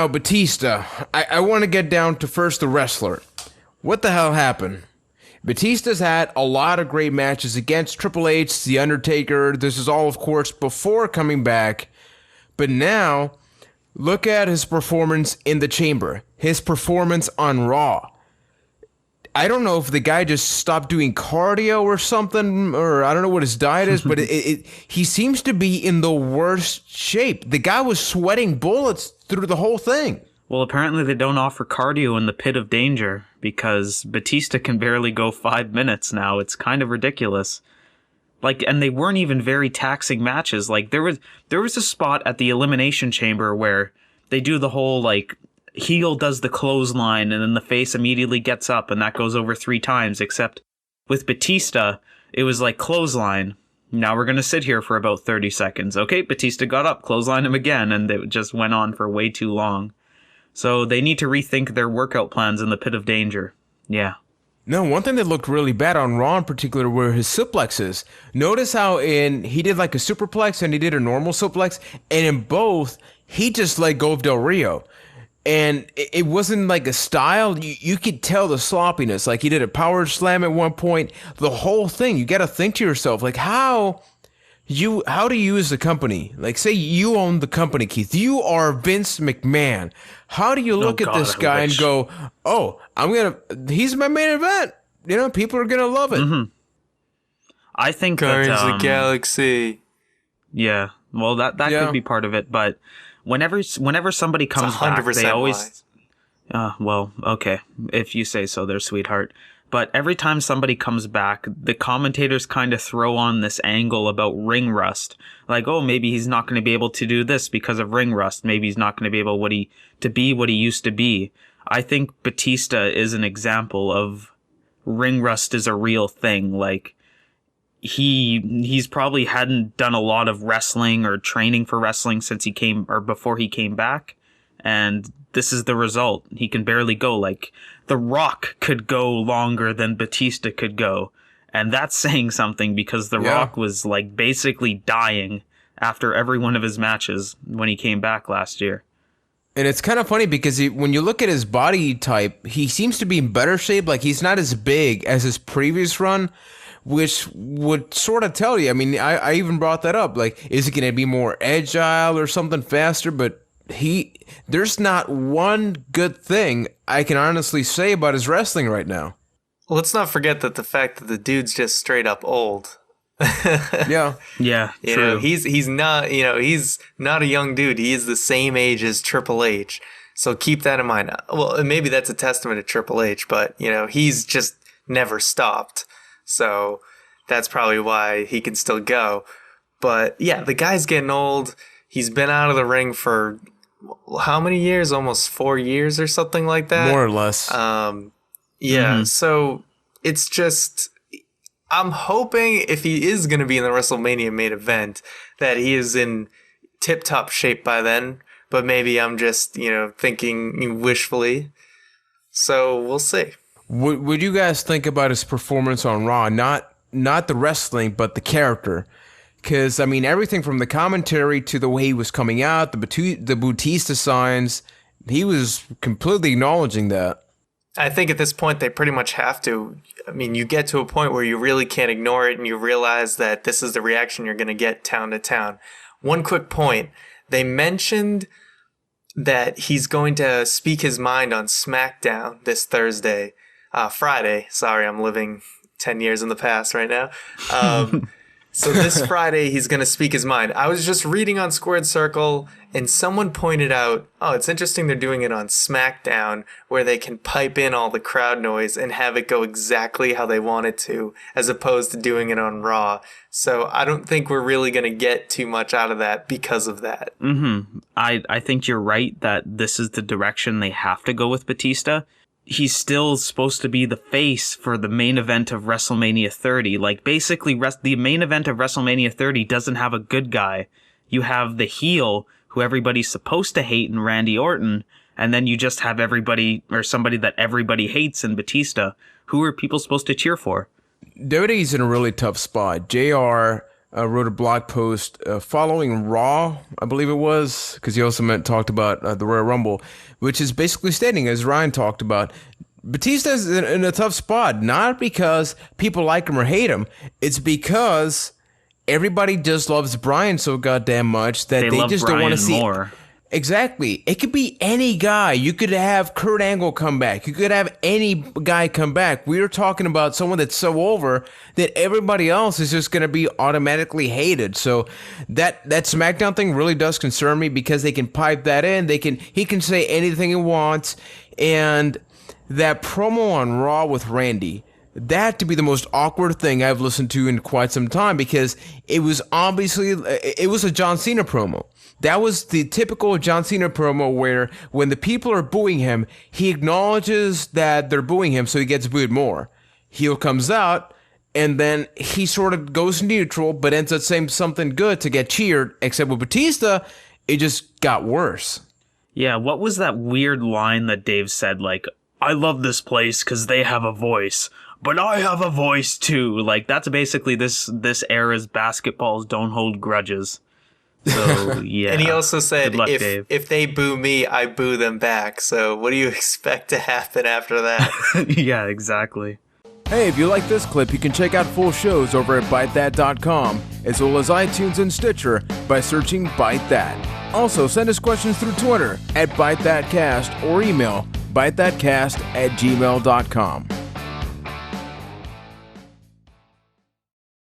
Now, Batista, I want to get down to first the wrestler. What the hell happened? Batista's had a lot of great matches against Triple H, The Undertaker. This is all, of course, before coming back. But now, look at his performance in the Chamber. His performance on Raw. I don't know if the guy just stopped doing cardio or something, or I don't know what his diet is, but he seems to be in the worst shape. The guy was sweating bullets through the whole thing. Well, apparently they don't offer cardio in the Pit of Danger because Batista can barely go 5 minutes now. It's kind of ridiculous. And they weren't even very taxing matches. There was a spot at the Elimination Chamber where they do the whole, heel does the clothesline and then the face immediately gets up and that goes over 3 times, except with Batista, it was clothesline. Now we're going to sit here for about 30 seconds. Okay, Batista got up, clothesline him again, and it just went on for way too long. So they need to rethink their workout plans in the Pit of Danger. Yeah. No, one thing that looked really bad on Raw in particular were his suplexes. Notice how he did a superplex and he did a normal suplex, and in both, he just let go of Del Rio. And it wasn't a style. You could tell the sloppiness. He did a power slam at one point. The whole thing, you got to think to yourself, how do you as a company, say you own the company, Keith, you are Vince McMahon. How do you look at this guy and go, oh, he's my main event. People are going to love it. Mm-hmm. I think Guardians of the Galaxy. Yeah. Well, that could be part of it, but whenever somebody comes back, they always well, okay, if you say so there, sweetheart. But every time somebody comes back, the commentators kind of throw on this angle about ring rust. Oh, maybe he's not going to be able to do this because of ring rust. Maybe he's not going to be able to be what he used to be. I think Batista is an example of ring rust is a real thing. He's probably hadn't done a lot of wrestling or training for wrestling since before he came back. And this is the result. He can barely go. The Rock could go longer than Batista could go. And that's saying something because The Rock was basically dying after every one of his matches when he came back last year. And it's kind of funny because when you look at his body type, he seems to be in better shape. He's not as big as his previous run, which would sort of tell you. I mean, I even brought that up. Is he going to be more agile or something faster? But there's not one good thing I can honestly say about his wrestling right now. Well, let's not forget that the fact that the dude's just straight up old. Yeah. Yeah, true. He's not, he's not a young dude. He is the same age as Triple H. So keep that in mind. Well, maybe that's a testament to Triple H, but, he's just never stopped. So that's probably why he can still go. But yeah, the guy's getting old. He's been out of the ring for how many years? Almost 4 years or something like that. More or less. So it's just, I'm hoping if he is going to be in the WrestleMania main event that he is in tip-top shape by then. But maybe I'm just, thinking wishfully. So we'll see. Would you guys think about his performance on Raw? Not the wrestling, but the character. Because, everything from the commentary to the way he was coming out, the Batista signs, he was completely acknowledging that. I think at this point they pretty much have to. You get to a point where you really can't ignore it and you realize that this is the reaction you're going to get town to town. One quick point. They mentioned that he's going to speak his mind on SmackDown this Friday. Sorry, I'm living 10 years in the past right now. So this Friday, he's going to speak his mind. I was just reading on Squared Circle, and someone pointed out, it's interesting they're doing it on SmackDown, where they can pipe in all the crowd noise and have it go exactly how they want it to, as opposed to doing it on Raw. So I don't think we're really going to get too much out of that because of that. Mm-hmm. I think you're right that this is the direction they have to go with Batista. He's still supposed to be the face for the main event of WrestleMania 30. Basically, the main event of WrestleMania 30 doesn't have a good guy. You have the heel, who everybody's supposed to hate in Randy Orton, and then you just have everybody, or somebody that everybody hates in Batista. Who are people supposed to cheer for? WWE's in a really tough spot. JR, wrote a blog post following Raw, I believe it was, because he also talked about the Royal Rumble, which is basically stating, as Ryan talked about, Batista's in a tough spot, not because people like him or hate him. It's because everybody just loves Bryan so goddamn much that they just don't want to see more. Exactly. It could be any guy. You could have Kurt Angle come back. You could have any guy come back. We're talking about someone that's so over that everybody else is just going to be automatically hated. So that SmackDown thing really does concern me because they can pipe that in. He can say anything he wants. And that promo on Raw with Randy, that to be the most awkward thing I've listened to in quite some time because it was a John Cena promo. That was the typical John Cena promo where when the people are booing him, he acknowledges that they're booing him, so he gets booed more. Heel comes out, and then he sort of goes neutral, but ends up saying something good to get cheered, except with Batista, it just got worse. Yeah, what was that weird line that Dave said, like, I love this place because they have a voice, but I have a voice too. Like, that's basically this era's basketballs don't hold grudges. So, yeah. And he also said, Good luck, Dave. if they boo me, I boo them back. So what do you expect to happen after that? Yeah, exactly. Hey, if you like this clip, you can check out full shows over at ByteThat.com, as well as iTunes and Stitcher by searching Byte That. Also, send us questions through Twitter at ByteThatCast or email ByteThatCast@gmail.com.